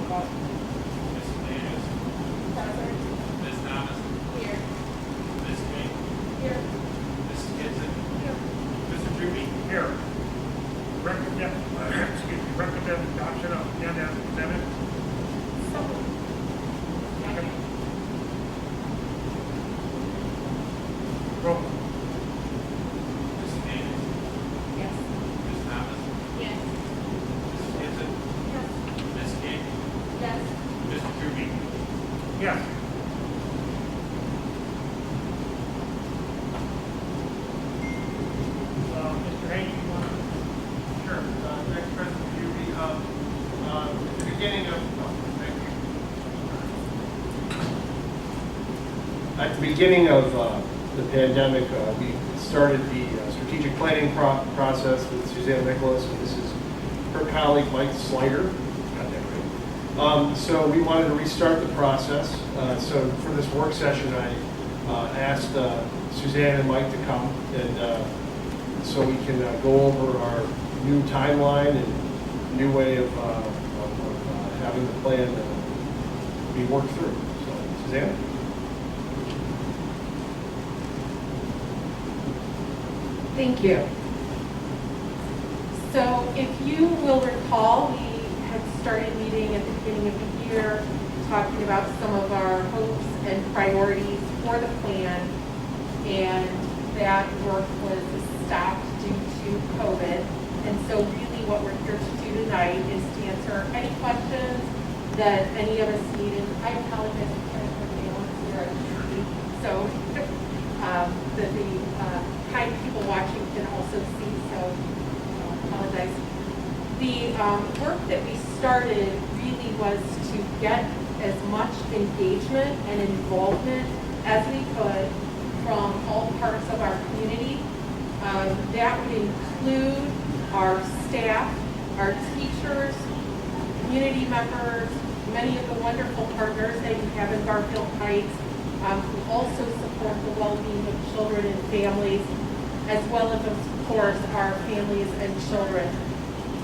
roll call. Mrs. Davis. Present. Ms. Thomas. Here. Ms. King. Here. Mrs. Gibson. Here. Mr. Truby. Here. Recommend adoption of agenda as presented. So. Second. Roll call. Mrs. Davis. Yes. Ms. Thomas. Yes. Mrs. Gibson. Yes. Ms. King. Yes. Mr. Truby. Yes. Mr. Hayes, you want to? Sure. Next question to you, at the beginning of, thank you. At the beginning of the pandemic, we started the strategic planning process with Suzanne Nicholas, and this is her colleague, Mike Slider. Got that right. So we wanted to restart the process. So for this work session, I asked Suzanne and Mike to come, and so we can go over our new timeline and new way of having the plan be worked through. So, Suzanne? Thank you. So if you will recall, we had started meeting at the beginning of the year, talking about some of our hopes and priorities for the plan, and that work was stopped due to COVID. And so really what we're here to do tonight is to answer any questions that any of us need. And I apologize for the here, so that the kind people watching can also see, so I apologize. The work that we started really was to get as much engagement and involvement as we could from all parts of our community. That would include our staff, our teachers, community members, many of the wonderful partners that you have in Garfield Heights, who also support the well-being of children and families, as well as, of course, our families and children.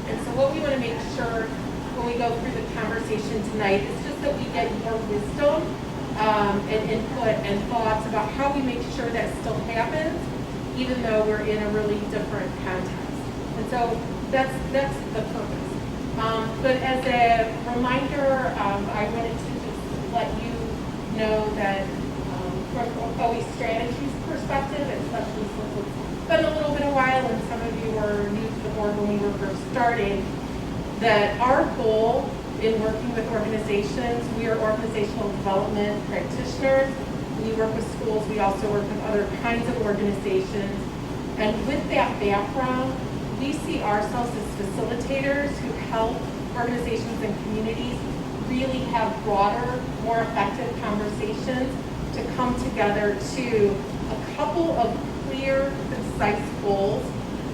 And so what we want to make sure when we go through the conversation tonight is just that we get more wisdom and input and thoughts about how we make sure that still happens, even though we're in a really different context. And so that's the purpose. But as a reminder, I wanted to just let you know that from OE Strategies perspective, especially since it's been a little bit a while and some of you were new to the board when we were first starting, that our goal in working with organizations, we are organizational development practitioners. We work with schools, we also work with other kinds of organizations. And with that background, we see ourselves as facilitators who help organizations and communities really have broader, more effective conversations to come together to a couple of clear, concise goals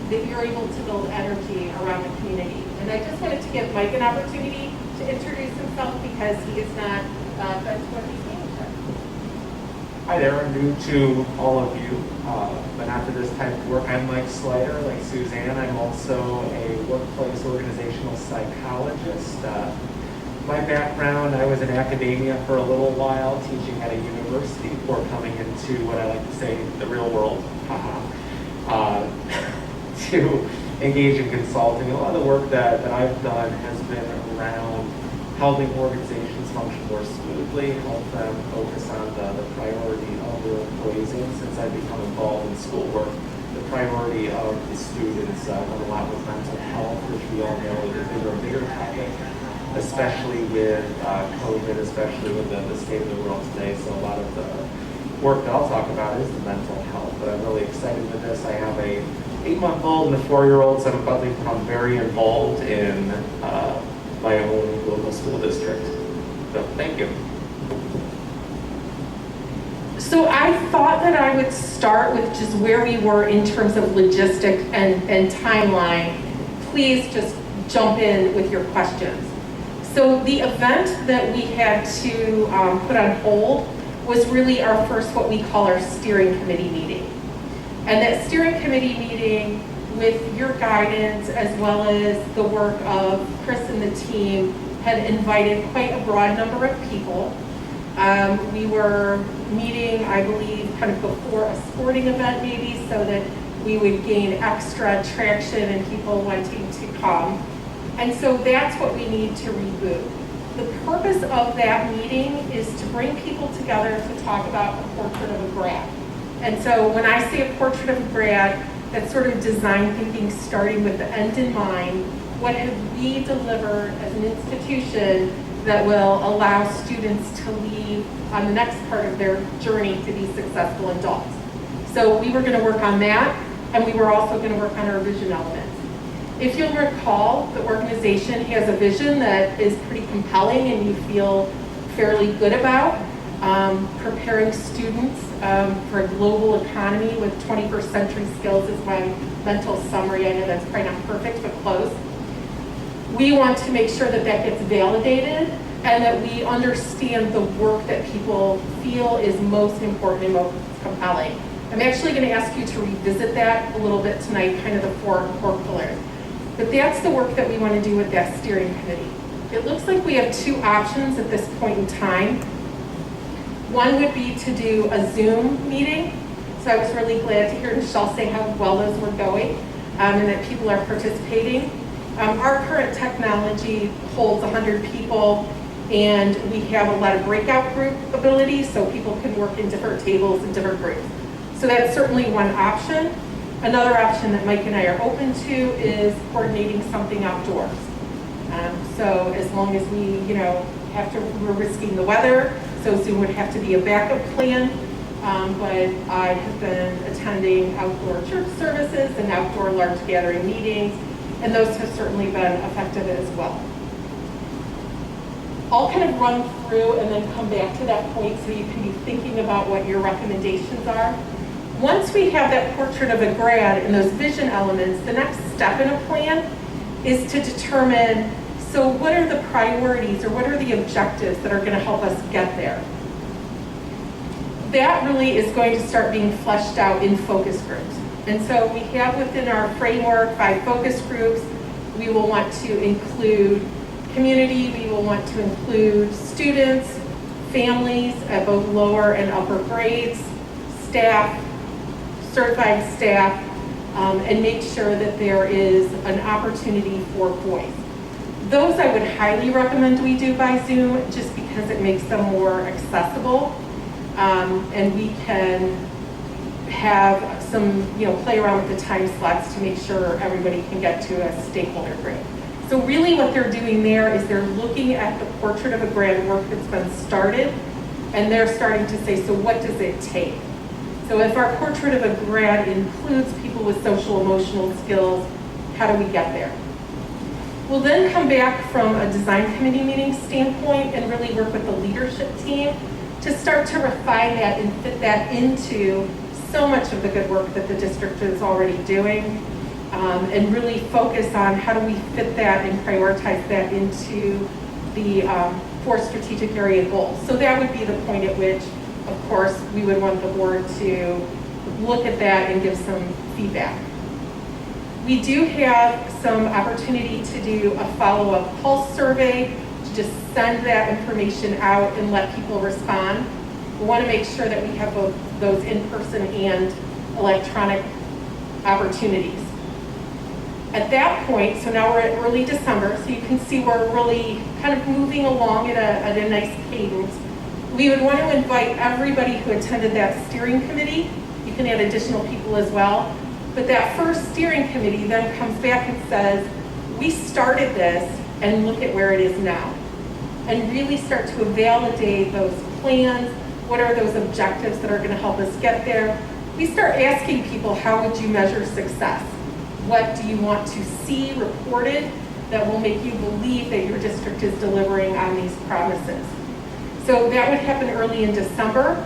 that you're able to build energy around the community. And I just wanted to give Mike an opportunity to introduce himself because he is not been to what he's named. Hi there, I'm new to all of you, but not to this type of work. I'm Mike Slider, like Suzanne. I'm also a workplace organizational psychologist. My background, I was in academia for a little while, teaching at a university before coming into what I like to say, the real world, to engage in consulting. A lot of the work that I've done has been around helping organizations function more smoothly, help them focus on the priority of their employees. And since I've become involved in schoolwork, the priority of the students went a lot with mental health, which we all know is a bigger topic, especially with COVID, especially with the state of the world today. So a lot of the work that I'll talk about is the mental health, but I'm really excited with this. I have a 8-month-old and a 4-year-old, so I'm about to become very involved in my own local school district. So thank you. So I thought that I would start with just where we were in terms of logistics and timeline. Please just jump in with your questions. So the event that we had to put on hold was really our first, what we call our steering committee meeting. And that steering committee meeting, with your guidance as well as the work of Chris and the team, had invited quite a broad number of people. We were meeting, I believe, kind of before a sporting event maybe, so that we would gain extra traction and people wanting to come. And so that's what we need to reboot. The purpose of that meeting is to bring people together to talk about a portrait of a grad. And so when I say a portrait of a grad, that's sort of design thinking starting with the end in mind. What have we delivered as an institution that will allow students to leave on the next part of their journey to be successful adults? So we were going to work on that, and we were also going to work on our vision elements. If you'll recall, the organization has a vision that is pretty compelling and you feel fairly good about. Preparing students for a global economy with 21st century skills is my mental summary. I know that's probably not perfect, but close. We want to make sure that that gets validated and that we understand the work that people feel is most important and most compelling. I'm actually going to ask you to revisit that a little bit tonight, kind of the four core pillars. But that's the work that we want to do with that steering committee. It looks like we have two options at this point in time. One would be to do a Zoom meeting. So I was really glad to hear Michelle say how well those were going and that people are participating. Our current technology holds 100 people and we have a lot of breakout group ability so people can work in different tables and different groups. So that's certainly one option. Another option that Mike and I are open to is coordinating something outdoors. So as long as we, we're risking the weather, so Zoom would have to be a backup plan. But I have been attending outdoor church services and outdoor large gathering meetings, and those have certainly been effective as well. I'll kind of run through and then come back to that point so you can be thinking about what your recommendations are. Once we have that portrait of a grad and those vision elements, the next step in a plan is to determine, so what are the priorities or what are the objectives that are going to help us get there? That really is going to start being fleshed out in focus groups. And so we have within our framework 5 focus groups. We will want to include community, we will want to include students, families at both lower and upper grades, staff, certified staff, and make sure that there is an opportunity for voice. Those I would highly recommend we do by Zoom just because it makes them more accessible. And we can have some, play around with the time slots to make sure everybody can get to a stakeholder group. So really what they're doing there is they're looking at the portrait of a grad work that's been started, and they're starting to say, so what does it take? So if our portrait of a grad includes people with social emotional skills, how do we get there? We'll then come back from a design committee meeting standpoint and really work with the leadership team to start to refine that and fit that into so much of the good work that the district is already doing, and really focus on how do we fit that and prioritize that into the 4 strategic area goals. So that would be the point at which, of course, we would want the board to look at that and give some feedback. We do have some opportunity to do a follow-up pulse survey, to just send that information out and let people respond. We want to make sure that we have both those in-person and electronic opportunities. At that point, so now we're at early December, so you can see we're really kind of moving along at a nice cadence. We would want to invite everybody who attended that steering committee. You can add additional people as well. But that first steering committee then comes back and says, we started this and look at where it is now. And really start to validate those plans. What are those objectives that are going to help us get there? We start asking people, how would you measure success? What do you want to see reported that will make you believe that your district is delivering on these promises? So that would happen early in December.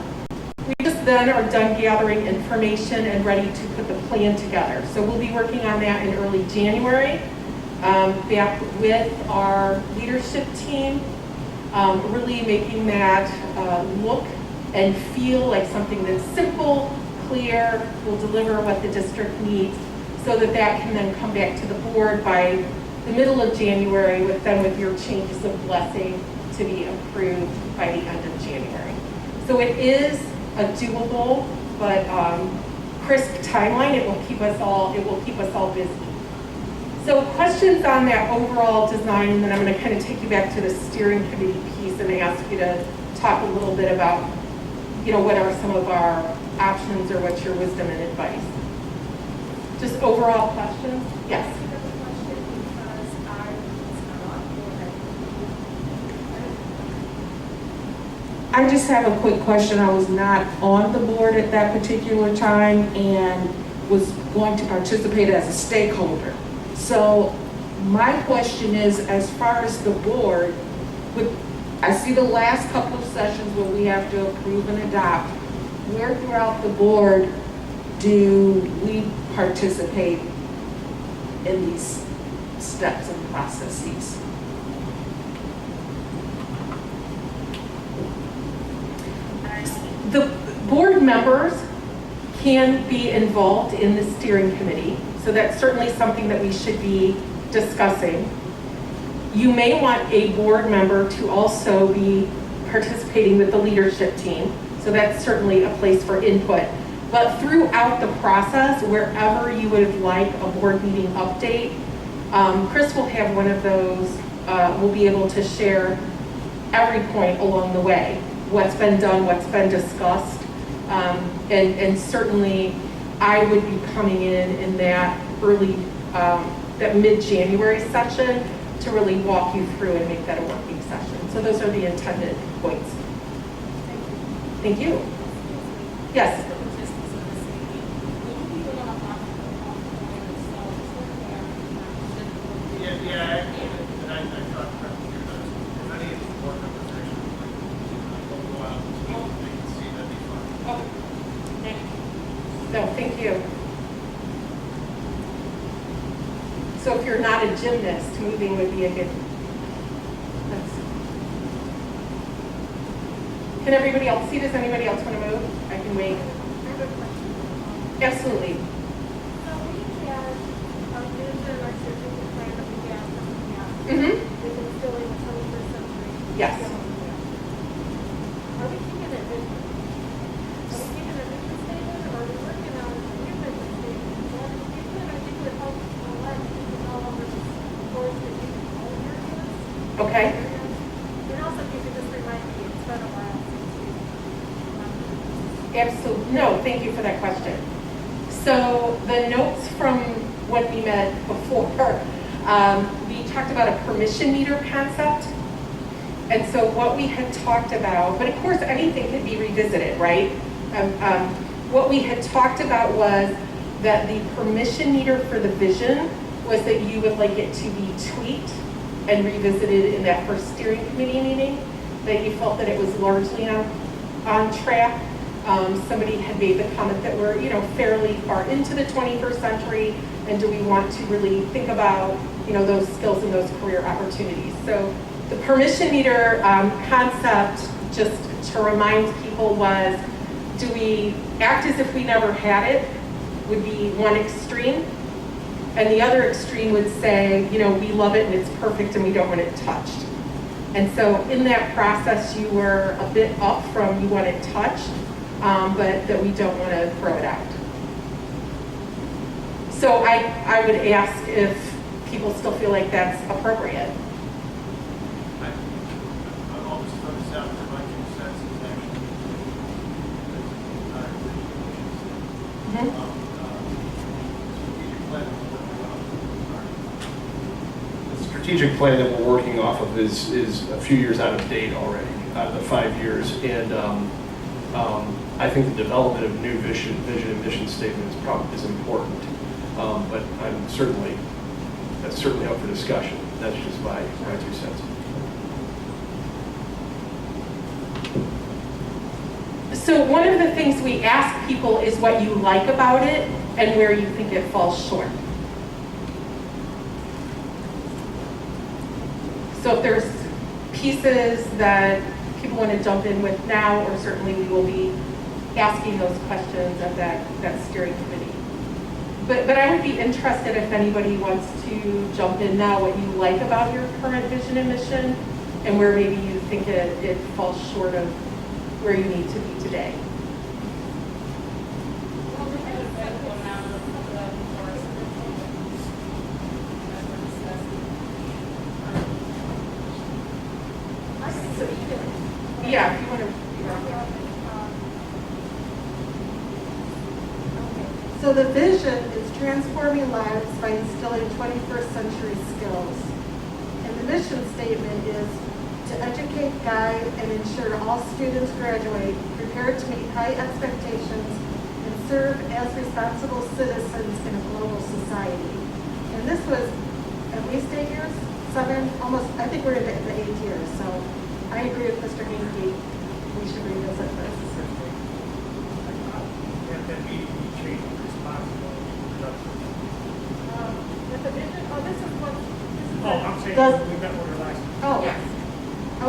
We just then are done gathering information and ready to put the plan together. So we'll be working on that in early January, back with our leadership team, really making that look and feel like something that's simple, clear, will deliver what the district needs, so that that can then come back to the board by the middle of January with your changes of blessing to be approved by the end of January. So it is a doable but crisp timeline. It will keep us all busy. So questions on that overall design, and then I'm going to kind of take you back to the steering committee piece and ask you to talk a little bit about, what are some of our options or what's your wisdom and advice? Just overall questions? Yes. I just have a quick question. I was not on the board at that particular time and was going to participate as a stakeholder. So my question is, as far as the board, I see the last couple of sessions where we have to approve and adopt. Where throughout the board do we participate in these steps and processes? The board members can be involved in the steering committee, so that's certainly something that we should be discussing. You may want a board member to also be participating with the leadership team, so that's certainly a place for input. But throughout the process, wherever you would like a board meeting update, Chris will have one of those, we'll be able to share every point along the way. What's been done, what's been discussed, and certainly I would be coming in that early, that mid-January session to really walk you through and make that a working session. So those are the intended points. Thank you. Yes. Yeah, and I thought if any of the board members actually go out and they can see, that'd be fine. No, thank you. So if you're not a gymnast, moving would be a good. Can everybody else see? Does anybody else want to move? I can wait. Absolutely. So we had a vision or strategic plan that we had from the past. Mm-hmm. We've been still in the 21st century. Yes. Are we keeping a vision? Are we keeping a vision statement, or are we working on a new vision statement? Well, if we could, I think it would help a lot to all over the board strategic goal areas. Okay. And also, if you could just remind me, it's been a while since we've. Absolutely. No, thank you for that question. So the notes from when we met before, we talked about a permission meter concept. And so what we had talked about, but of course anything can be revisited, right? What we had talked about was that the permission meter for the vision was that you would like it to be tweaked and revisited in that first steering committee meeting, that you felt that it was largely on track. Somebody had made the comment that we're, fairly far into the 21st century, and do we want to really think about, those skills and those career opportunities? So the permission meter concept, just to remind people, was, do we act as if we never had it, would be one extreme, and the other extreme would say, we love it and it's perfect and we don't want it touched. And so in that process, you were a bit up from you want it touched, but that we don't want to throw it out. So I would ask if people still feel like that's appropriate. I've always thought this out for my 2 cents is actually the strategic plan that we're working off of is a few years out of date already, out of the 5 years, and I think the development of new vision and mission statements is important, but that's certainly up for discussion. That's just my 2 cents. So one of the things we ask people is what you like about it and where you think it falls short. So if there's pieces that people want to jump in with now, or certainly we will be asking those questions at that steering committee. But I would be interested if anybody wants to jump in now, what you like about your current vision and mission, and where maybe you think it falls short of where you need to be today. Well, we had a medical amount of course, that we're discussing. I think so you can. Yeah, if you want to. So the vision is transforming lives by instilling 21st century skills. And the mission statement is to educate, guide, and ensure all students graduate prepared to meet high expectations and serve as responsible citizens in a global society. And this was at least 8 years, 7, almost, I think we're in the 8th year. So I agree with Mr. Hanke. We should revisit this. At that meeting, we changed responsible production. With the vision, this is what, Oh, I'm saying, Does- we met with her last. Oh, Yes.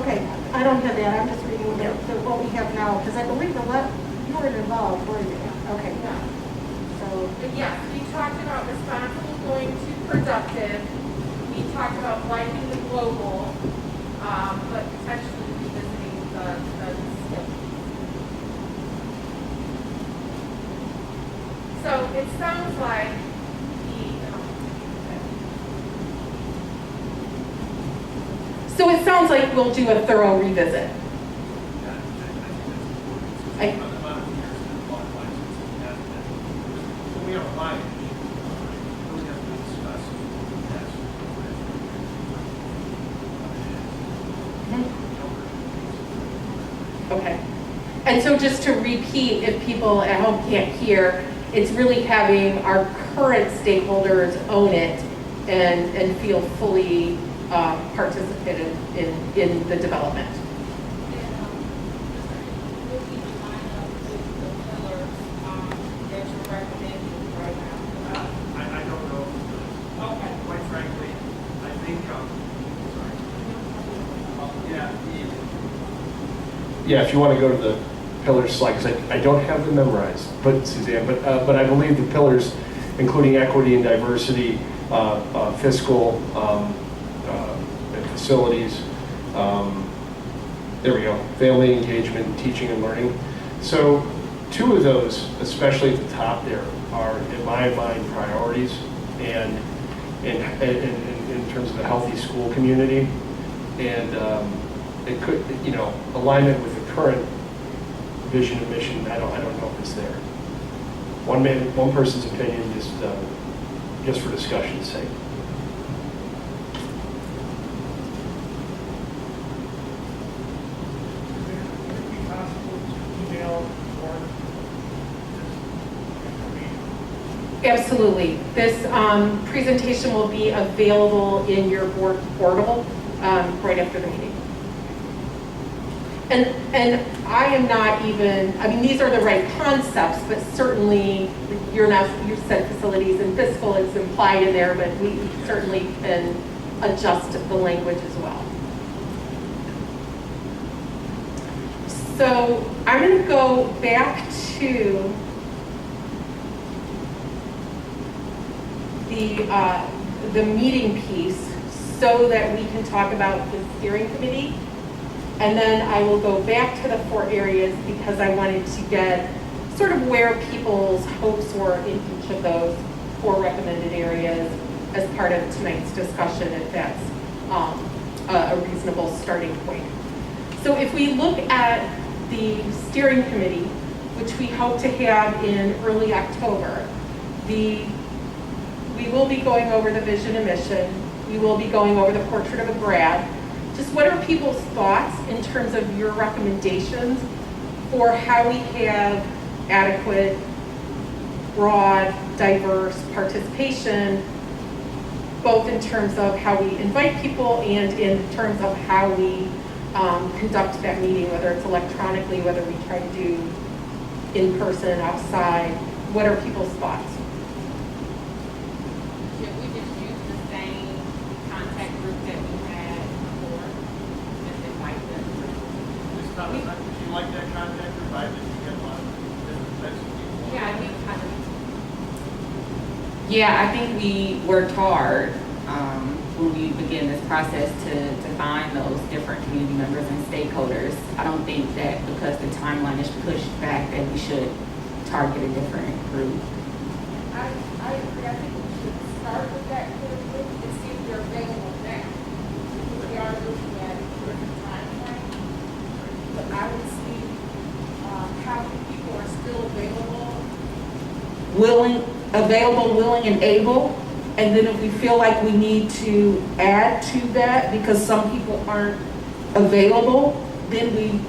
okay. I don't have that. I'm just reading what we have now, because I believe you were involved, weren't you? Okay. So, But yes, we talked about responsible going to productive. We talked about liking the global, but potentially revisiting the skills. So it sounds like So it sounds like we'll do a thorough revisit. I- We have a line. We have to discuss Okay. And so just to repeat, if people at home can't hear, it's really having our current stakeholders own it and feel fully participated in the development. we'll keep in line with the pillars that you're recommending right now. I don't know. Okay. Quite frankly, I think, sorry. Yeah, Yeah, if you want to go to the pillars slide, because I don't have them memorized, but Suzanne, but I believe the pillars, including equity and diversity, fiscal, and facilities, there we go, family engagement, teaching and learning. So 2 of those, especially at the top there, are in my mind priorities, and in terms of a healthy school community, and it could, alignment with the current vision and mission. I don't know if it's there. One person's opinion, just for discussion's sake. Would it be possible to email or this information? Absolutely. This presentation will be available in your board portal right after the meeting. And I am not even, these are the right concepts, but certainly you said facilities and fiscal is implied in there, but we certainly can adjust the language as well. So I'm going to go back to the meeting piece so that we can talk about the steering committee. And then I will go back to the 4 areas because I wanted to get sort of where people's hopes were in each of those 4 recommended areas as part of tonight's discussion, if that's a reasonable starting point. So if we look at the steering committee, which we hope to have in early October, we will be going over the vision and mission. We will be going over the portrait of a grad. Just what are people's thoughts in terms of your recommendations for how we have adequate, broad, diverse participation, both in terms of how we invite people and in terms of how we conduct that meeting, whether it's electronically, whether we try to do in person, outside. What are people's thoughts? Should we just use the same contact group that we had before? Just invite them? Ms. Thomas, would you like that contact group? I think you get a lot of different types of people. Yeah, I think kind of. Yeah, I think we worked hard when we began this process to find those different community members and stakeholders. I don't think that because the timeline is pushed back that we should target a different group. I agree. I think we should start with that core group and see if they're available now. Because we are looking at a different time frame. But I would see how many people are still available. Available, willing, and able. And then if we feel like we need to add to that because some people aren't available, then we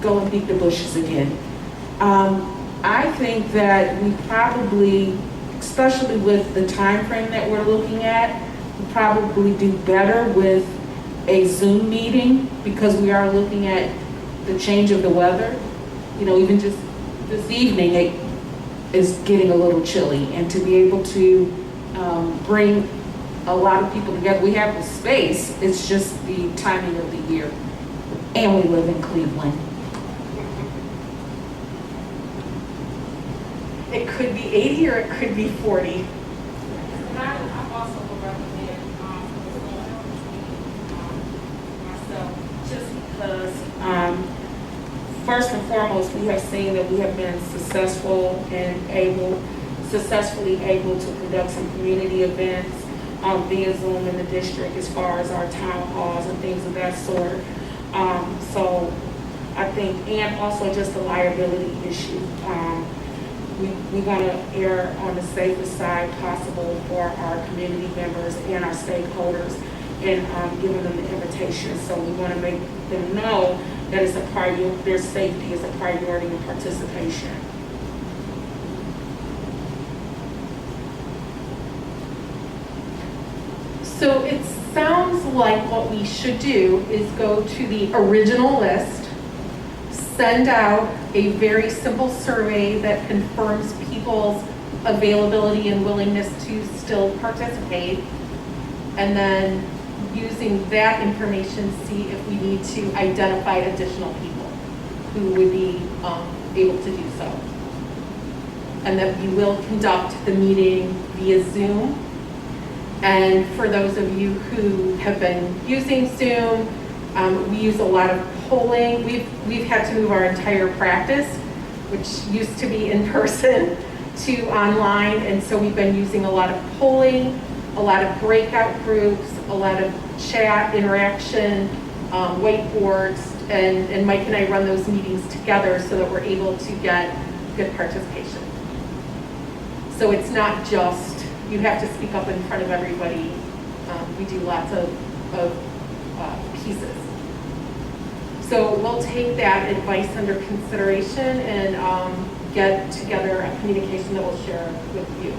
go and beat the bushes again. I think that we probably, especially with the time frame that we're looking at, we probably do better with a Zoom meeting because we are looking at the change of the weather. You know, even just this evening, it is getting a little chilly, and to be able to bring a lot of people together. We have the space, it's just the timing of the year. And we live in Cleveland. It could be 80 or it could be 40. And I also would recommend myself, just because First and foremost, we have seen that we have been successfully able to conduct some community events via Zoom in the district as far as our town halls and things of that sort. So I think, and also just the liability issue. We want to err on the safest side possible for our community members and our stakeholders in giving them the invitation. So we want to make them know that it's a priority, their safety is a priority in participation. So it sounds like what we should do is go to the original list, send out a very simple survey that confirms people's availability and willingness to still participate, and then using that information, see if we need to identify additional people who would be able to do so. And that we will conduct the meeting via Zoom. And for those of you who have been using Zoom, we use a lot of polling. We've had to move our entire practice, which used to be in person, to online. And so we've been using a lot of polling, a lot of breakout groups, a lot of chat interaction, whiteboards, and Mike and I run those meetings together so that we're able to get good participation. So it's not just, you have to speak up in front of everybody. We do lots of pieces. So we'll take that advice under consideration and get together a communication that we'll share with you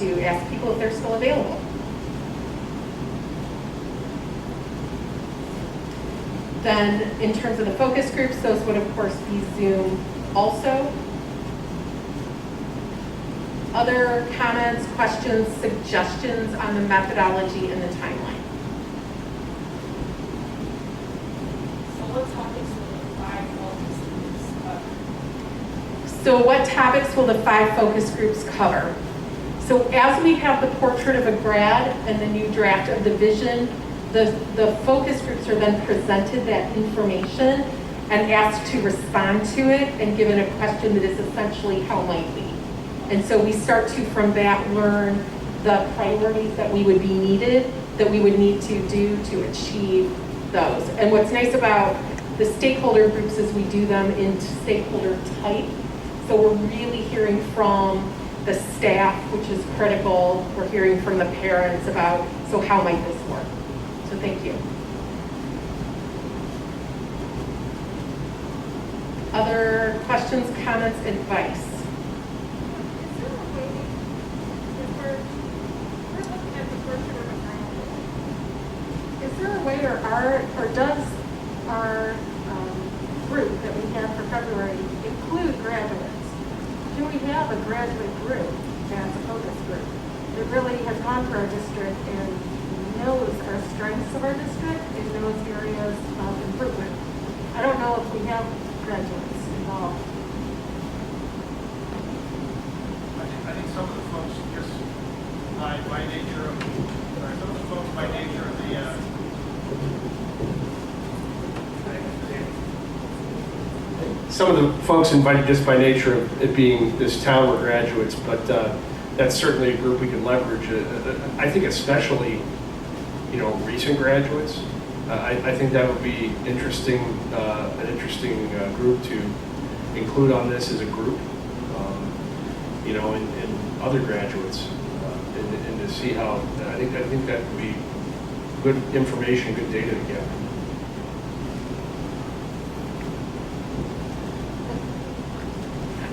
to ask people if they're still available. Then in terms of the focus groups, those would of course be Zoom also. Other comments, questions, suggestions on the methodology and the timeline? So what topics will the 5 focus groups cover? So what topics will the 5 focus groups cover? So as we have the portrait of a grad and the new draft of the vision, the focus groups are then presented that information and asked to respond to it and given a question that is essentially how might we? And so we start to, from that, learn the priorities that we would be needed, that we would need to do to achieve those. And what's nice about the stakeholder groups is we do them in stakeholder type. So we're really hearing from the staff, which is critical. We're hearing from the parents about, so how might this work? So thank you. Other questions, comments, advice? Is there a way, or does our group that we have for February include graduates? Do we have a graduate group as a focus group that really has gone for our district and knows our strengths of our district and knows areas of improvement? I don't know if we have graduates involved. I think some of the folks you're some of the folks invited just by nature of it being this town were graduates, but that's certainly a group we can leverage. I think especially, recent graduates. I think that would be interesting, an interesting group to include on this as a group, and other graduates, and to see how, I think that would be good information, good data to get.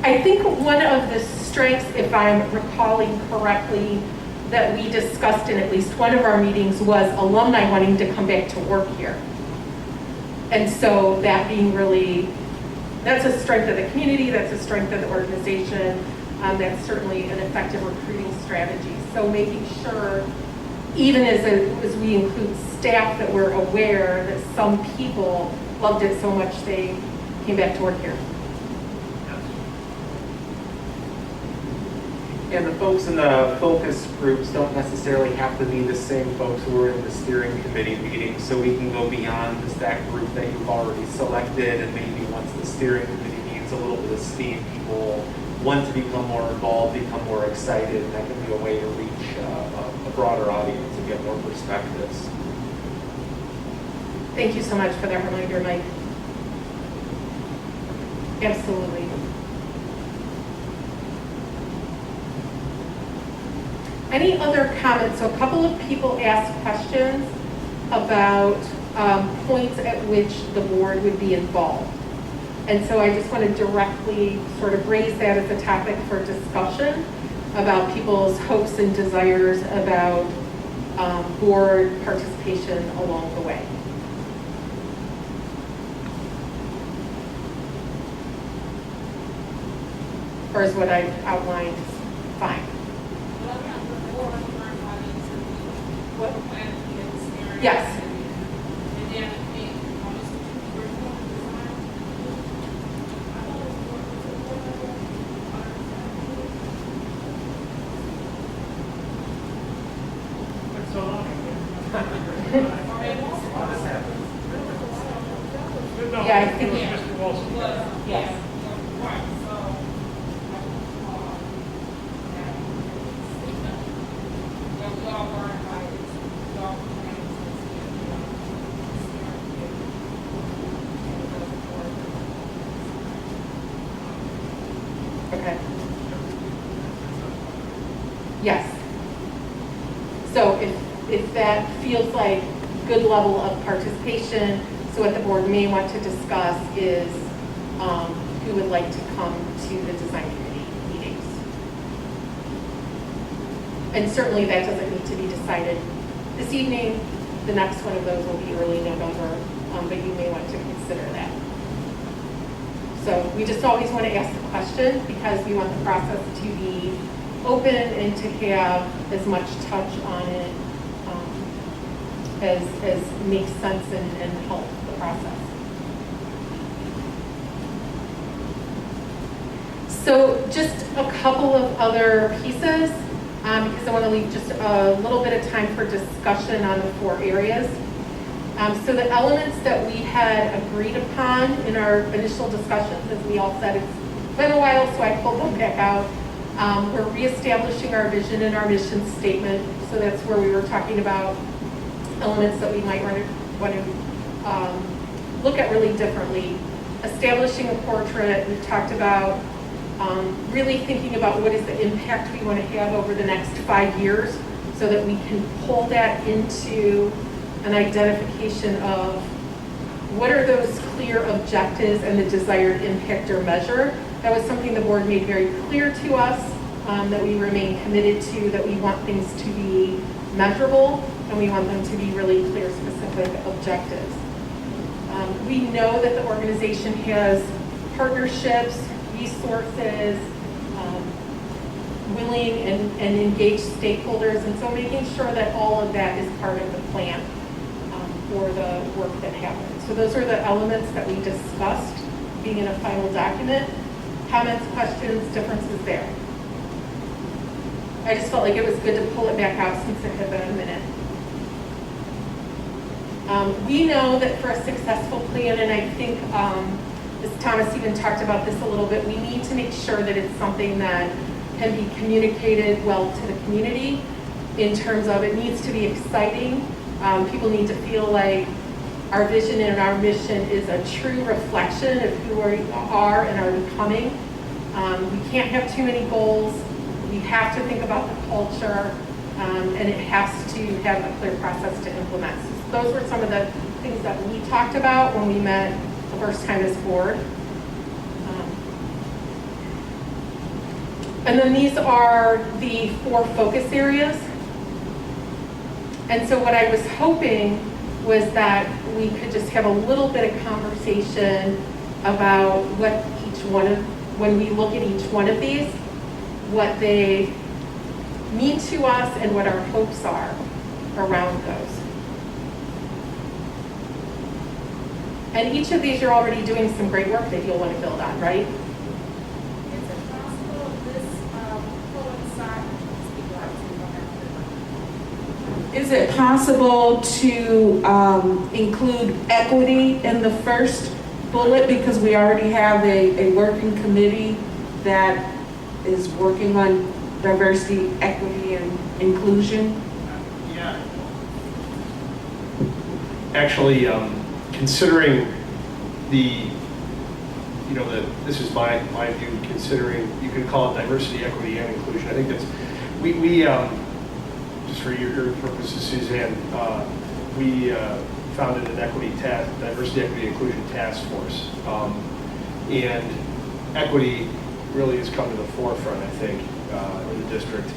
I think one of the strengths, if I'm recalling correctly, that we discussed in at least one of our meetings was alumni wanting to come back to work here. And so that being really, that's a strength of the community, that's a strength of the organization, that's certainly an effective recruiting strategy. So making sure, even as we include staff, that we're aware that some people loved it so much they came back to work here. And the folks in the focus groups don't necessarily have to be the same folks who are in the steering committee meetings, so we can go beyond just that group that you've already selected, and maybe once the steering committee needs a little bit of steam, people want to become more involved, become more excited, and that can be a way to reach a broader audience and get more perspectives. Thank you so much for that reminder, Mike. Absolutely. Any other comments? So a couple of people asked questions about points at which the board would be involved. And so I just want to directly sort of raise that as a topic for discussion about people's hopes and desires about board participation along the way. Or is what I've outlined fine? Yes. It's so long. No, Yeah, I think- it was Mr. Wilson. Yes. Okay. Yes. So if that feels like good level of participation, so what the board may want to discuss is who would like to come to the design committee meetings. And certainly that doesn't need to be decided this evening. The next one of those will be early November, but you may want to consider that. So we just always want to ask the question because we want the process to be open and to have as much touch on it as makes sense and help the process. So just a couple of other pieces because I want to leave just a little bit of time for discussion on the 4 areas. So the elements that we had agreed upon in our initial discussions, as we all said, it's been a while, so I pulled them back out. We're reestablishing our vision and our mission statement. So that's where we were talking about elements that we might want to look at really differently. Establishing a portrait, we've talked about really thinking about what is the impact we want to have over the next 5 years so that we can pull that into an identification of what are those clear objectives and the desired impact or measure. That was something the board made very clear to us, that we remain committed to, that we want things to be measurable and we want them to be really clear, specific objectives. We know that the organization has partnerships, resources, willing and engaged stakeholders, and so making sure that all of that is part of the plan for the work that happens. So those are the elements that we discussed being in a final document. Comments, questions, differences there. I just felt like it was good to pull it back out since it had been a minute. We know that for a successful plan, and I think as Thomas even talked about this a little bit, we need to make sure that it's something that can be communicated well to the community in terms of it needs to be exciting. People need to feel like our vision and our mission is a true reflection of who we are and are becoming. We can't have too many goals. We have to think about the culture, and it has to have a clear process to implement. So those were some of the things that we talked about when we met the first time as board. And then these are the 4 focus areas. And so what I was hoping was that we could just have a little bit of conversation about what each one of, when we look at each one of these, what they mean to us and what our hopes are around those. And each of these, you're already doing some great work that you'll want to build on, right? Is it possible this coincide? Is it possible to include equity in the first bullet, because we already have a working committee that is working on diversity, equity, and inclusion? Yeah. Actually, considering the, this is my view, considering, you could call it diversity, equity, and inclusion. I think that's, we just for your purposes, Suzanne, we founded an diversity, equity, inclusion task force. And equity really has come to the forefront, I think, in the district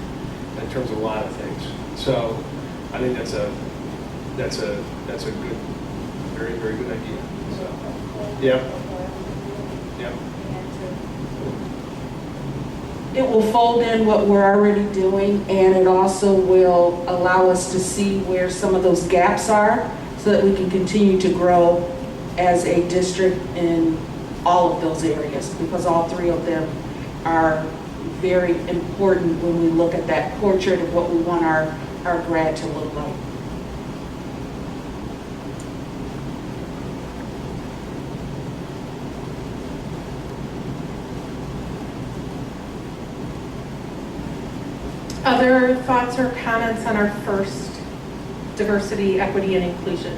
in terms of a lot of things. So I think that's a good, very, very good idea. So, yeah. It will fold in what we're already doing, and it also will allow us to see where some of those gaps are so that we can continue to grow as a district in all of those areas, because all 3 of them are very important when we look at that portrait of what we want our grad to look like. Other thoughts or comments on our first diversity, equity, and inclusion?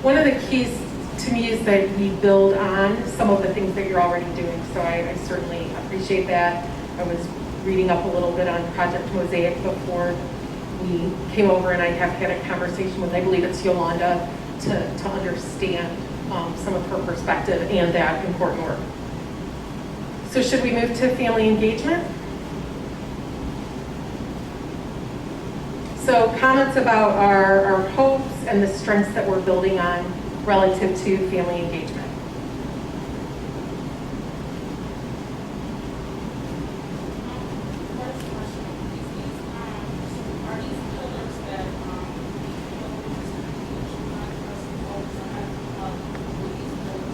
One of the keys to me is that we build on some of the things that you're already doing. So I certainly appreciate that. I was reading up a little bit on Project Mosaic before we came over, and I have had a conversation with, I believe it's Yolanda, to understand some of her perspective and that important work. So should we move to family engagement? So comments about our hopes and the strengths that we're building on relative to family engagement. First question, are these pillars that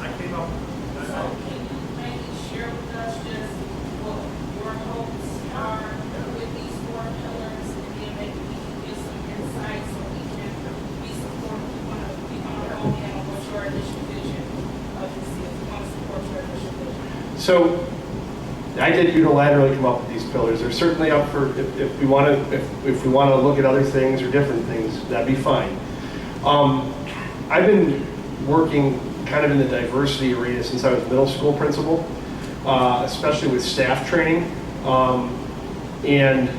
I came up, so can you maybe share with us just what your hopes are with these 4 pillars, and then maybe we can get some insight so we can be supportive. We want to hone in on what your initial vision of this is. We want to support your initial vision. So I did unilaterally come up with these pillars. They're certainly up for, if we want to look at other things or different things, that'd be fine. I've been working kind of in the diversity arena since I was middle school principal, especially with staff training. And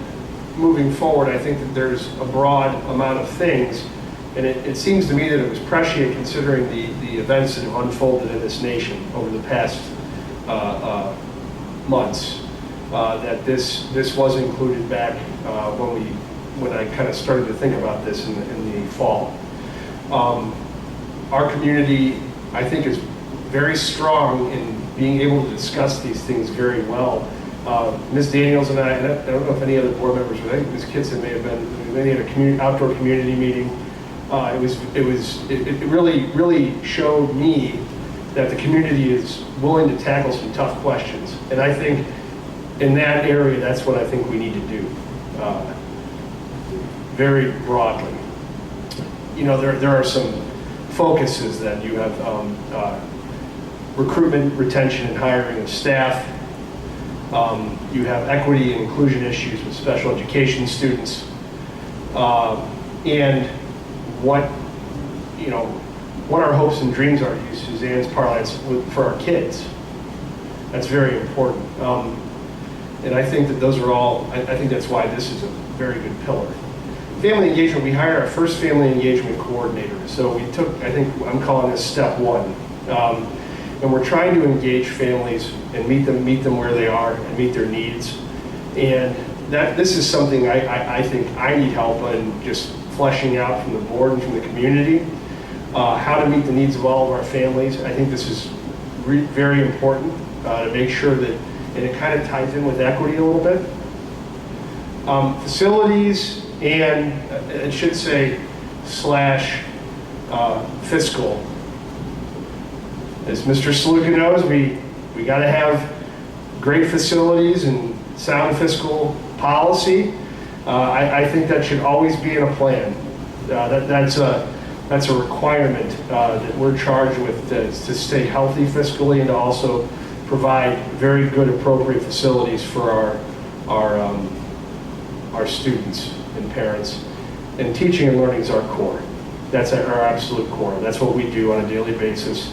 moving forward, I think that there's a broad amount of things, and it seems to me that it was prescient considering the events that have unfolded in this nation over the past months, that this was included back when I kind of started to think about this in the fall. Our community, I think, is very strong in being able to discuss these things very well. Ms. Daniels and I don't know if any other board members, but I think Ms. Kitson may have been, they had a outdoor community meeting. It really showed me that the community is willing to tackle some tough questions. And I think in that area, that's what I think we need to do, very broadly. There are some focuses then. You have recruitment, retention, and hiring of staff. You have equity and inclusion issues with special education students. And what our hopes and dreams are, to use Suzanne's parlance, for our kids. That's very important. And I think that those are all, I think that's why this is a very good pillar. Family engagement, we hired our first family engagement coordinator. So we took, I think I'm calling this step one. And we're trying to engage families and meet them where they are and meet their needs. And this is something I think I need help in just fleshing out from the board and from the community, how to meet the needs of all of our families. I think this is very important to make sure that, and it kind of ties in with equity a little bit. Facilities and, it should say, / fiscal. As Mr. Saluka knows, we got to have great facilities and sound fiscal policy. I think that should always be in a plan. That's a requirement that we're charged with to stay healthy fiscally and to also provide very good, appropriate facilities for our students and parents. And teaching and learning is our core. That's our absolute core. That's what we do on a daily basis.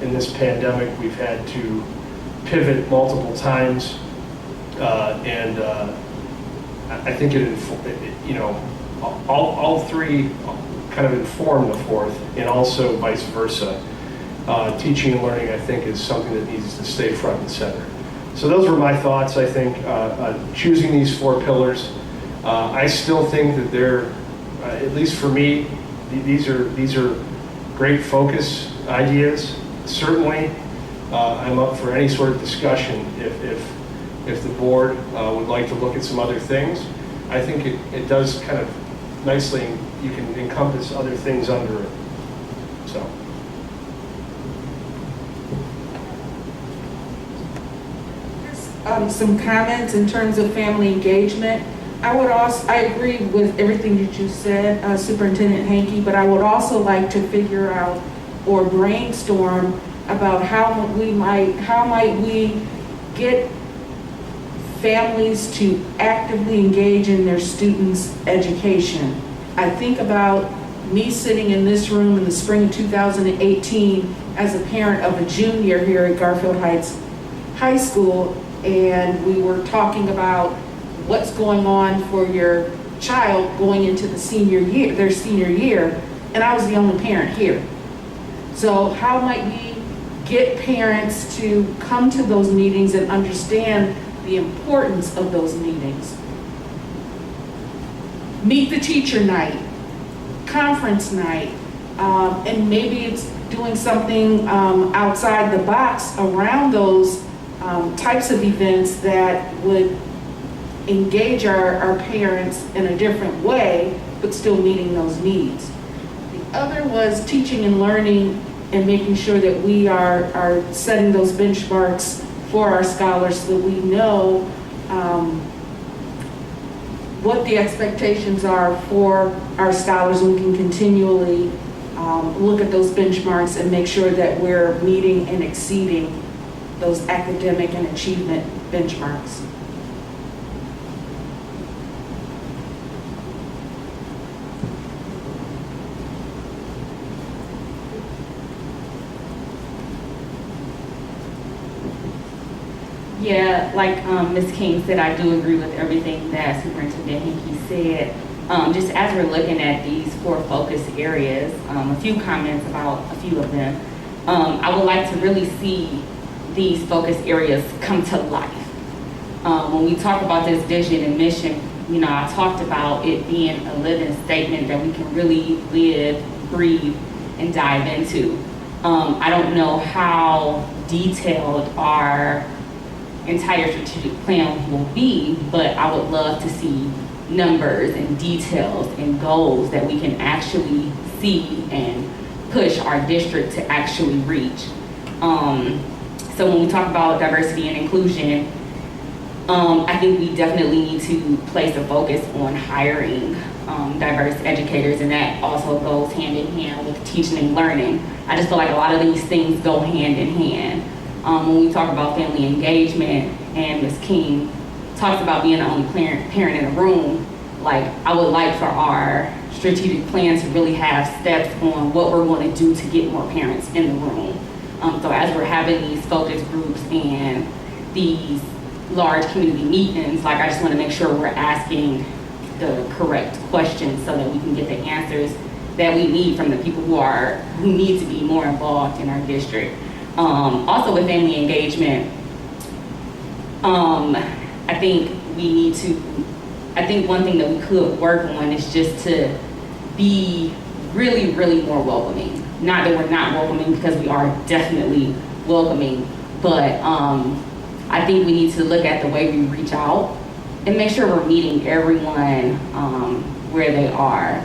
In this pandemic, we've had to pivot multiple times, and I think all three kind of inform the fourth, and also vice versa. Teaching and learning, I think, is something that needs to stay front and center. So those were my thoughts, I think, choosing these 4 pillars. I still think that they're, at least for me, these are great focus ideas. Certainly, I'm up for any sort of discussion if the board would like to look at some other things. I think it does kind of nicely, you can encompass other things under it. So. Some comments in terms of family engagement. I agree with everything that you said, Superintendent Hankey, but I would also like to figure out or brainstorm about how might we get families to actively engage in their students' education. I think about me sitting in this room in the spring of 2018 as a parent of a junior here at Garfield Heights High School, and we were talking about what's going on for your child going into their senior year, and I was the only parent here. So how might we get parents to come to those meetings and understand the importance of those meetings? Meet the teacher night, conference night, and maybe it's doing something outside the box around those types of events that would engage our parents in a different way, but still meeting those needs. The other was teaching and learning and making sure that we are setting those benchmarks for our scholars so that we know what the expectations are for our scholars, and we can continually look at those benchmarks and make sure that we're meeting and exceeding those academic and achievement benchmarks. Yeah, like Ms. King said, I do agree with everything that Superintendent Hankey said. Just as we're looking at these 4 focus areas, a few comments about a few of them. I would like to really see these focus areas come to life. When we talk about this vision and mission, I talked about it being a living statement that we can really live, breathe, and dive into. I don't know how detailed our entire strategic plan will be, but I would love to see numbers and details and goals that we can actually see and push our district to actually reach. So when we talk about diversity and inclusion, I think we definitely need to place a focus on hiring diverse educators, and that also goes hand in hand with teaching and learning. I just feel like a lot of these things go hand in hand. When we talk about family engagement, and Ms. King talks about being the only parent in the room, like I would like for our strategic plan to really have steps on what we're going to do to get more parents in the room. So as we're having these focus groups and these large community meetings, like I just want to make sure we're asking the correct questions so that we can get the answers that we need from the people who need to be more involved in our district. Also with family engagement, I think one thing that we could work on is just to be really, really more welcoming. Not that we're not welcoming, because we are definitely welcoming, but I think we need to look at the way we reach out and make sure we're meeting everyone where they are.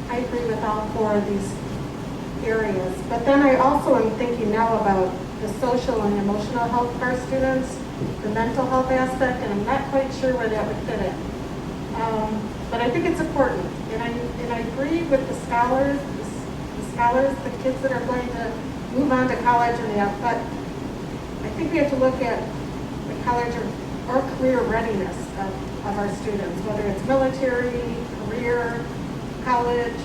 I agree with all four of these areas, but then I also am thinking now about the social and emotional health of our students, the mental health aspect, and I'm not quite sure where that would fit in. But I think it's important, and I agree with the scholars, the kids that are going to move on to college and that, but I think we have to look at the college or career readiness of our students, whether it's military, career, college,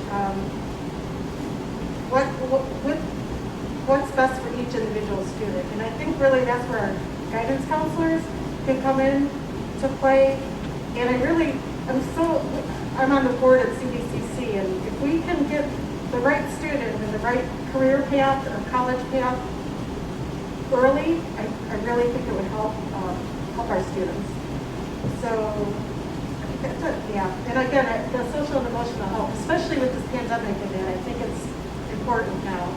what's best for each individual student. And I think really that's where our guidance counselors can come in to play. And I'm on the board at CDCC, and if we can get the right student in the right career path or college path early, I really think it would help our students. So that's it, yeah. And again, the social and emotional health, especially with this pandemic and that, I think it's important now.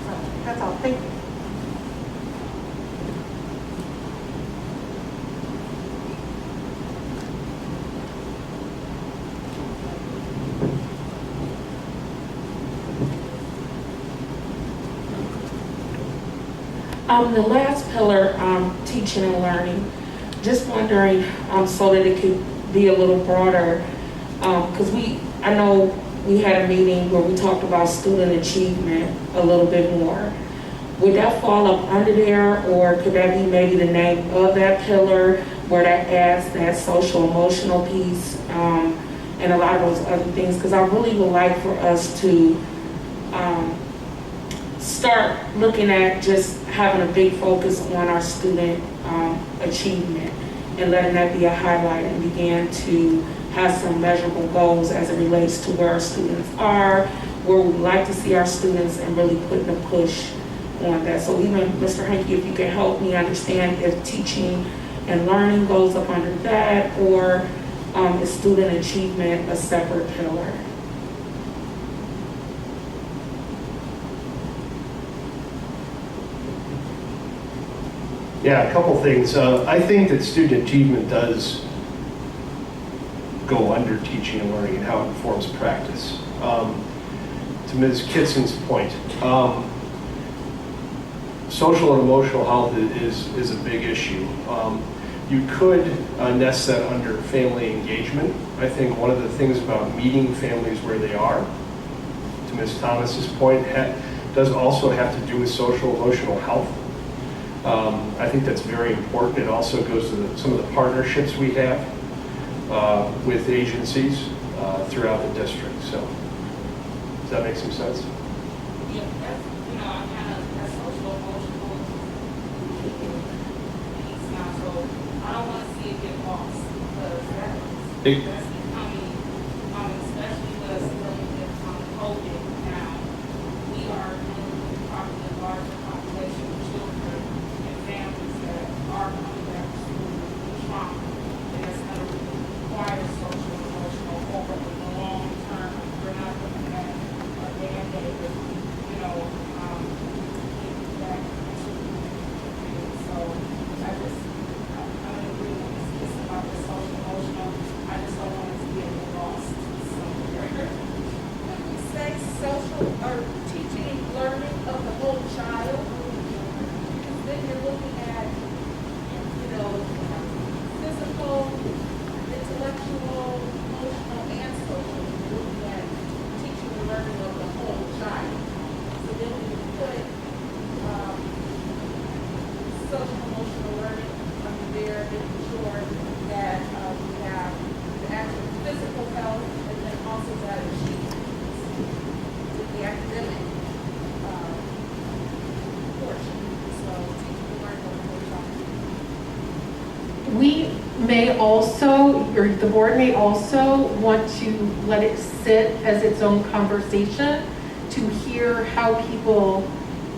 So that's all. Thank you. The last pillar, teaching and learning, just wondering, so that it could be a little broader, because I know we had a meeting where we talked about student achievement a little bit more. Would that fall up under there, or could that be maybe the name of that pillar where that adds that social emotional piece, and a lot of those other things? Because I really would like for us to start looking at just having a big focus on our student achievement and letting that be a highlight, and begin to have some measurable goals as it relates to where our students are, where we'd like to see our students, and really putting a push on that. So even Mr. Hanke, if you can help me understand if teaching and learning goes up under that, or is student achievement a separate pillar? Yeah, a couple things. I think that student achievement does go under teaching and learning and how it informs practice. To Ms. Kitson's point, social and emotional health is a big issue. You could nest that under family engagement. I think one of the things about meeting families where they are, to Ms. Thomas's point, does also have to do with social emotional health. I think that's very important. It also goes to some of the partnerships we have with agencies throughout the district. So, does that make some sense? Yeah, that's, that social emotional piece now. So I don't want to see it get lost, because that's becoming, especially with us dealing with COVID now, we are dealing with probably a larger population of children and families that are coming back to school with trauma, and that's going to require social and emotional over the long term. We're not looking at a band-aid, get back to it. So I agree with this about the social emotional. I just don't want may also, or the board may also want to let it sit as its own conversation to hear how people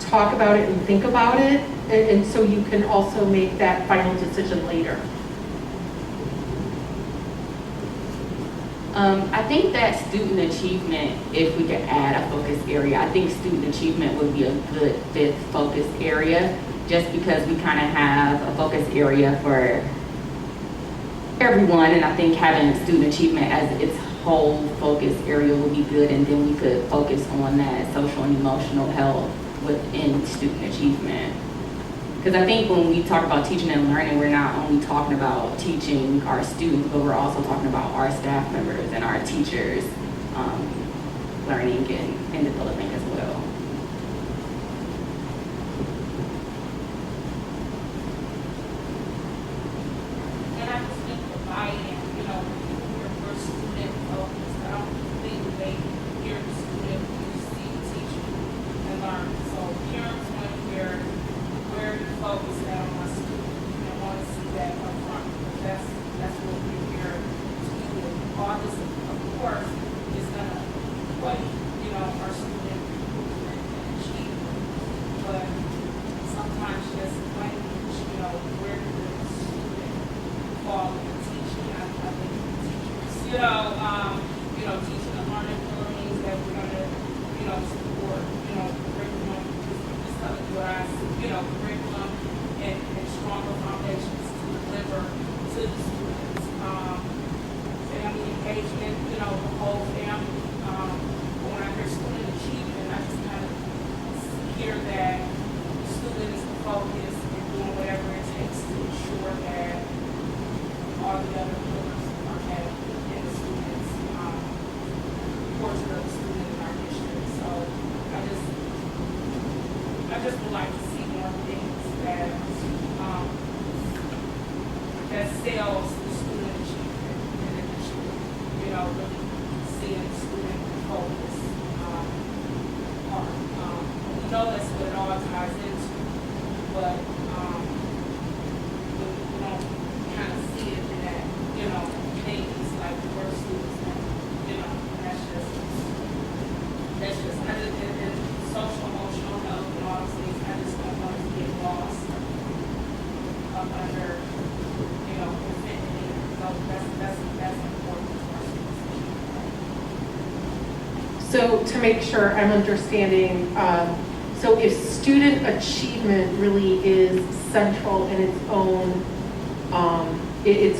talk about it and think about it, and so you can also make that final decision later. I think that student achievement, if we could add a focus area, I think student achievement would be a good fifth focus area, just because we kind of have a focus area for everyone, and I think having student achievement as its whole focus area would be good, and then we could focus on that social and emotional health within student achievement. Because I think when we talk about teaching and learning, we're not only talking about teaching our students, but we're also talking about our staff members and our teachers learning and developing as well. And I just think the buy-in, we're student focused. I don't think they hear the student, you see teaching and learn. So parents, when we're focused on my student, and want to see that up front. That's what we're here to do. All this, of course, is gonna weigh, our student achieve. But sometimes just language, where do the student fall in teaching? I think teachers, teaching and learning abilities that we're gonna, support, curriculum, just telling you what I see, curriculum and stronger foundations to deliver to the students. Family engagement, the whole family. When I hear student achievement, I just kind of hear that the student is the focus and doing whatever it takes to ensure that all the other pillars are met in the students' portrait of the student in our district. So I just would like to see more things that sells the student achievement in the district. Really seeing student focus part. We know that's what it all ties into, but we don't kind of see it in that, things like the work students, that's just, and social emotional health and all those things, I just don't want to get lost up under, so that's important for us. So to make sure I'm understanding, so if student achievement really is central in its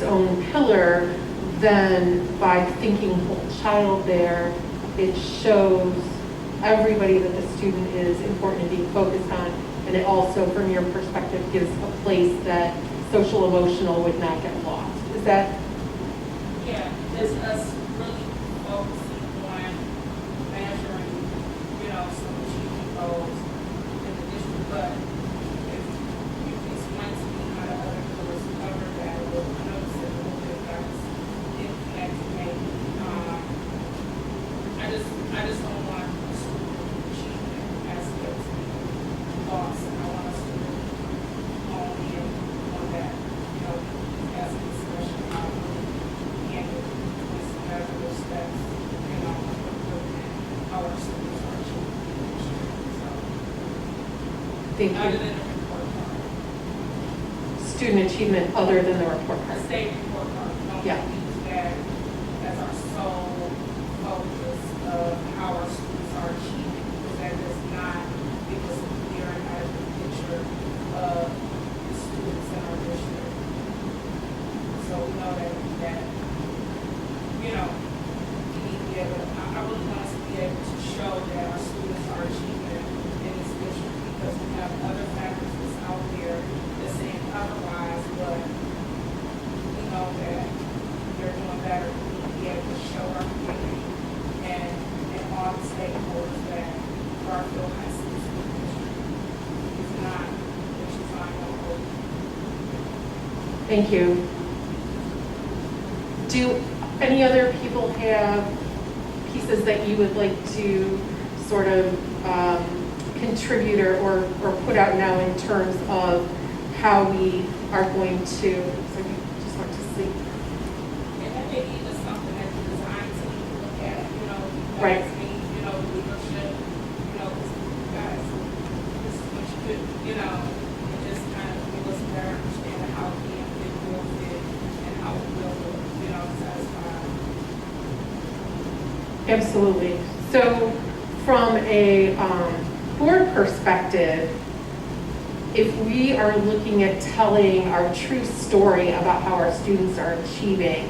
own pillar, then by thinking whole child there, it shows everybody that the student is important and being focused on, and it also, from your perspective, gives a place that social emotional would not get lost. Is that? Yeah, it's us really focusing on measuring, some achievement goals in the district, but if it's going to be kind of other pillars cover that, I know you said a little bit about it connected maybe. I just don't want the student achievement aspect to be lost, and I want us to hone in on that, as a discussion about handle this measurable steps, how our students are achieving. So, Thank other you. than the report card, Student achievement other than the report the card. state report card, we don't Yeah. use that as our sole focus of how our students are achieving, because that does not give us a clear and adequate picture of the students in our district. So we know that we need to be able to, I really want us to be able to show that our students are achieving in this district, because we have other factors that's out there that's saying otherwise, but we know that they're doing better. We need to be able to show our community and all the stakeholders that Garfield High School School District is not what you find on hold. Thank you. Do any other people have pieces that you would like to sort of contribute or put out now in terms of how we are going to, so I just want to see, you know, it just kind of give us a better understanding how it will fit and how it will, you know, satisfy. Absolutely. So from a board perspective, if we are looking at telling our true story about how our students are achieving,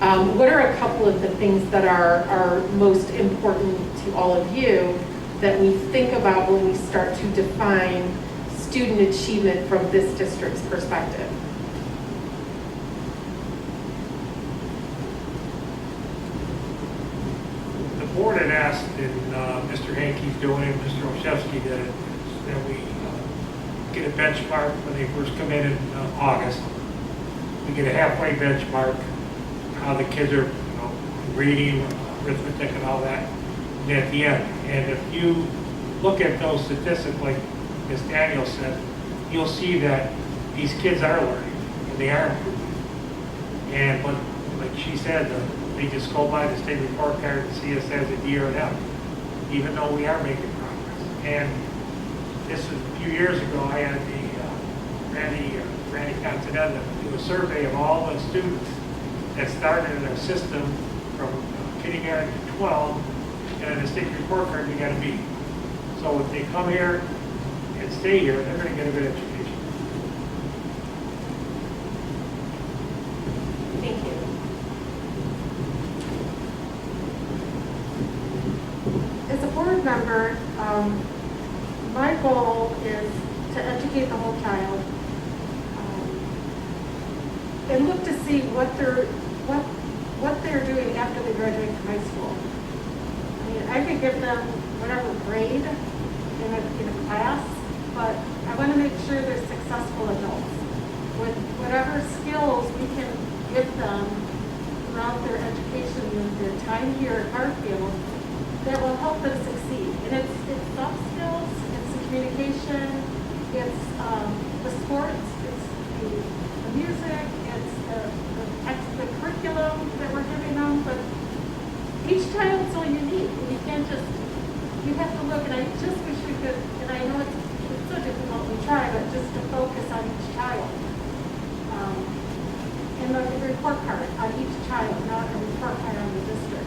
what are a couple of the things that are most important to all of you that we think about when we start to define student achievement from this district's perspective? The board had asked, and Mr. Hankey's doing it, Mr. Olszewski did it, that we get a benchmark when they first come in August. We get a halfway benchmark, how the kids are, you know, reading, arithmetic and all that, and at the end. And if you look at those statistics, like Ms. Daniel said, you'll see that these kids are learning, and they are improving. And but like she said, they just go by the state report card and see us as a D or an F, even though we are making progress. And this was a few years ago, I had the Randy Continental do a survey of all the students that started in our system from kindergarten to 12, and on the state report card, we got a B. So if they come here and stay here, they're going to get a good education. Thank you. As a board member, my goal is to educate the whole child and look to see what they're doing after they graduate from high school. I mean, I could give them whatever grade in a class, but I want to make sure they're successful adults with whatever skills we can give them throughout their education and their time here at Garfield that will help them succeed. And it's soft skills, it's the communication, it's the sports, it's the music, it's the curriculum that we're giving them. But each child's so unique, and you can't just, you have to look, and I just wish we could, and I know it's so difficult, we try, but just to focus on each child. And the report card on each child, not a report card on the district,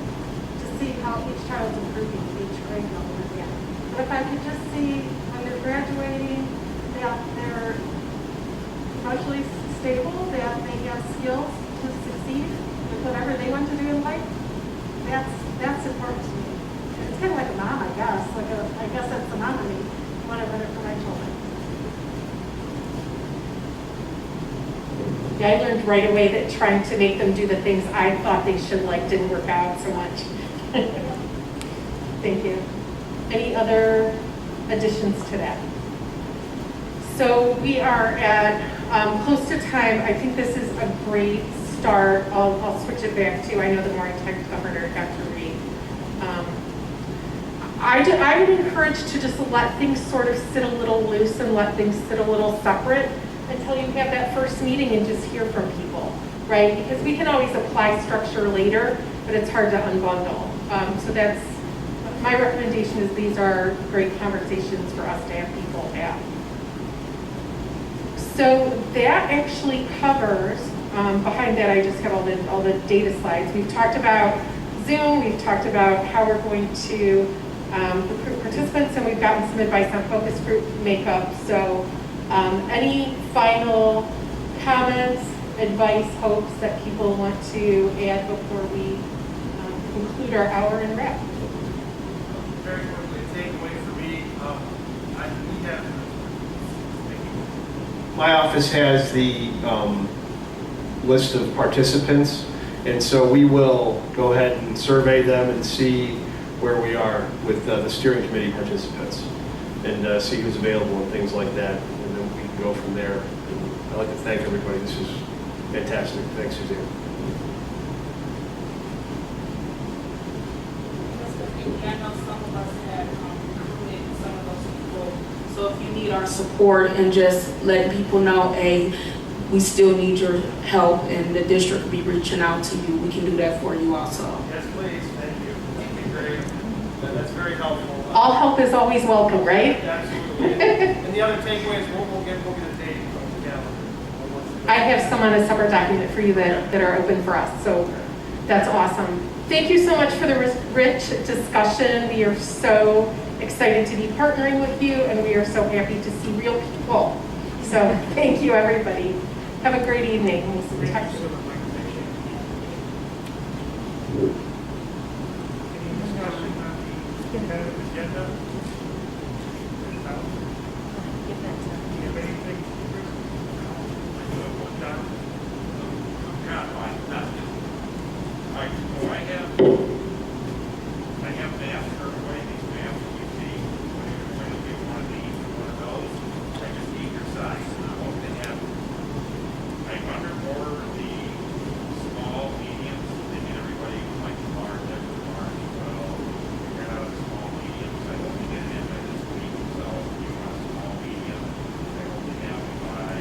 to see how each child's improving in each grade level again. But if I could just see when they're graduating, that they're emotionally stable, that they have skills to succeed with whatever they want to do in life, that's important to me. And it's kind of like a mom, I guess. I guess that's the mom of me, what I want it for my children. Yeah, I learned right away that trying to make them do the things I thought they should like didn't work out so much. Thank you. Any other additions to that? So we are at close to time. I think this is a great start. I'll switch it back to, I know the more I covered or Dr. Reed. I would encourage to just let things sort of sit a little loose and let things sit a little separate until you have that first meeting and just hear from people, right? Because we can always apply structure later, but it's hard to unbundle. So that's, my recommendation is these are great conversations for us to have people have. So that actually covers, behind that I just have all the data slides. We've talked about Zoom, we've talked about how we're going to recruit participants, and we've gotten some advice on focus group makeup. So any final comments, advice, hopes that people want to add before we conclude our hour and wrap? Very quickly, takeaway for me, we have. My office has the list of participants, and so we will go ahead and survey them and see where we are with the steering committee participants and see who's available and things like that, and then we can go from there. And I'd like to thank everybody. This is fantastic. Thanks, Suzanne. I know some of us had recruited some of those people. So if you need our support and just letting people know, hey, we still need your help and the district will be reaching out to you, we can do that for you also. Yes, please. Thank you. That'd be great. That's very very helpful. All help is always welcome, right? Absolutely. And the other takeaway is we'll get a date from the calendar. I have some on a separate document for you that are open for us, so that's awesome. Thank you so much for the rich discussion. We are so excited to be partnering with you, and we are so happy to see real people. So thank you, everybody. Have a great evening. We'll see you next week. Any discussion on the competitive agenda? Do you have anything, Chris? John? I have maps for everybody, these maps that you see, when you get one of these, one of those, I just need your size, and I hope to have, I underboard the small, mediums, and then everybody would like the large, extra large, well, we ran out of the small, mediums, I hope to get it in by this week, so if you want a small, medium, I hope to have it by,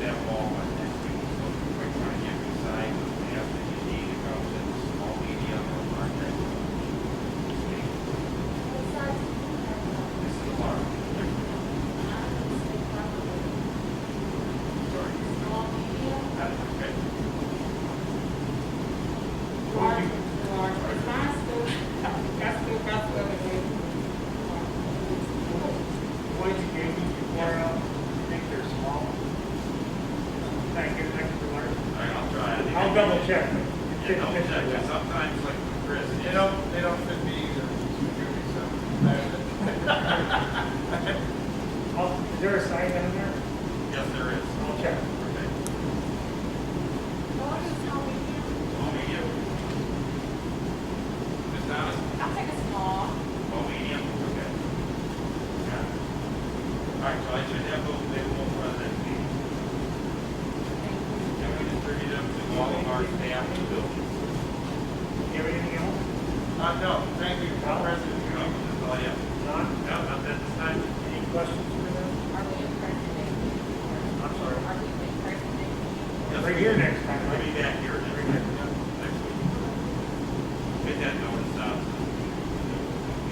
that wall by next week, so if you're quite trying to get your size of the map that you need, it comes in small, medium, or large, extra. This is a large. Sorry. That's okay. What you gave me before, you think they're small? Thank you, extra large. All right, I'll try. I'll double check. Yeah, double check, 'cause sometimes like Chris, They don't fit me either. So. Is there a sign down there? yes, there is. I'll check. Okay. Small, medium. Ms. Thomas? I'll take a small. Small, medium, okay. Got it. All right, so I should have those available for the next meeting. And we distribute them to all of our staff and buildings. You have anything else? No, thank you, President. That's all I have. John, No, not that this time. any questions for them? I'm sorry. Yes, Right here next time, We'll right? be back here next week. Next week. Get that notice out.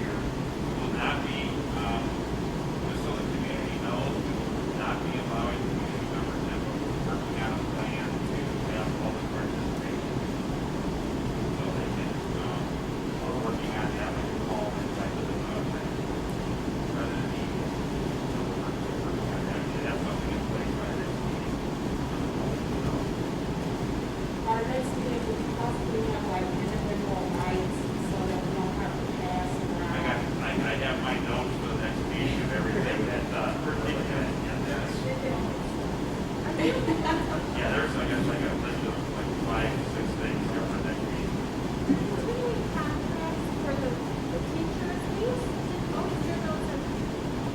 Here. We will not be, just so the community knows, we will not be allowing community members that are working on a plan to have public participation. So they can, we're working on having a call inside of the rather than email. So we're working on that. We should have something in place by the next meeting. Our next meeting would possibly have like individual nights so that we don't have to pass around. I have my notes for the next meeting of everything that, we're taking in. Yeah, there's, I guess, like a list of like 5, 6 things here for the next meeting. Continuing contracts for the teachers, we used to always do those and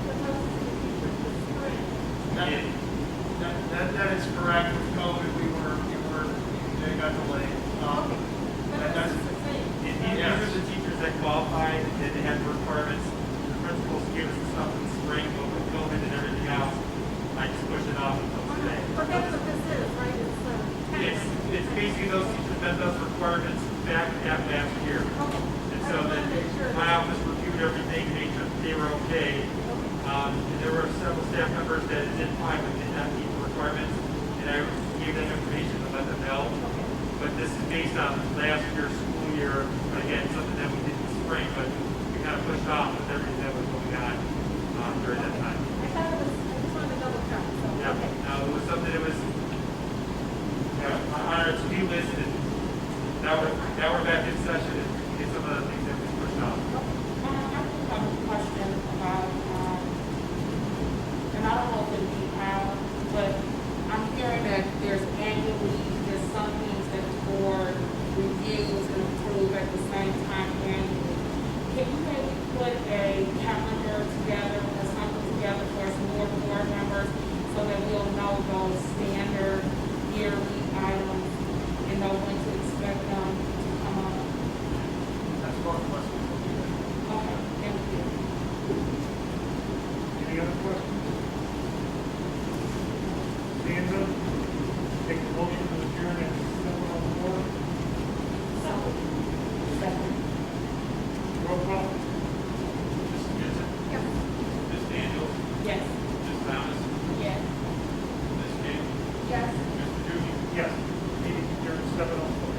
the most of the teachers this spring. That is correct. With COVID, they got delayed. But That's, it's the same. These are the teachers that qualified, and they had the requirements. The principals gave us the stuff in the spring, but with COVID and everything else, I just pushed it off until today. But that's what this is, right? It's basically those teachers met those requirements back at last year. And so then my office reviewed everything, made sure that they were okay. And there were several staff members that didn't find but did not meet the requirements, and I gave them information to let them know. But this is based on last year's school year, again, something that we did in the spring, but we kind of pushed off with everything that was going on during that time. I thought it was, I just wanted to double check, so. Yeah, Okay. now it was something that was on our to-do list, and now we're back in session and get some of the things that we pushed off. I have a question about, and I don't know if it'll be out, but I'm hearing that there's some things that the board reviews and approve at the same time annually. Can you maybe put a 7:04.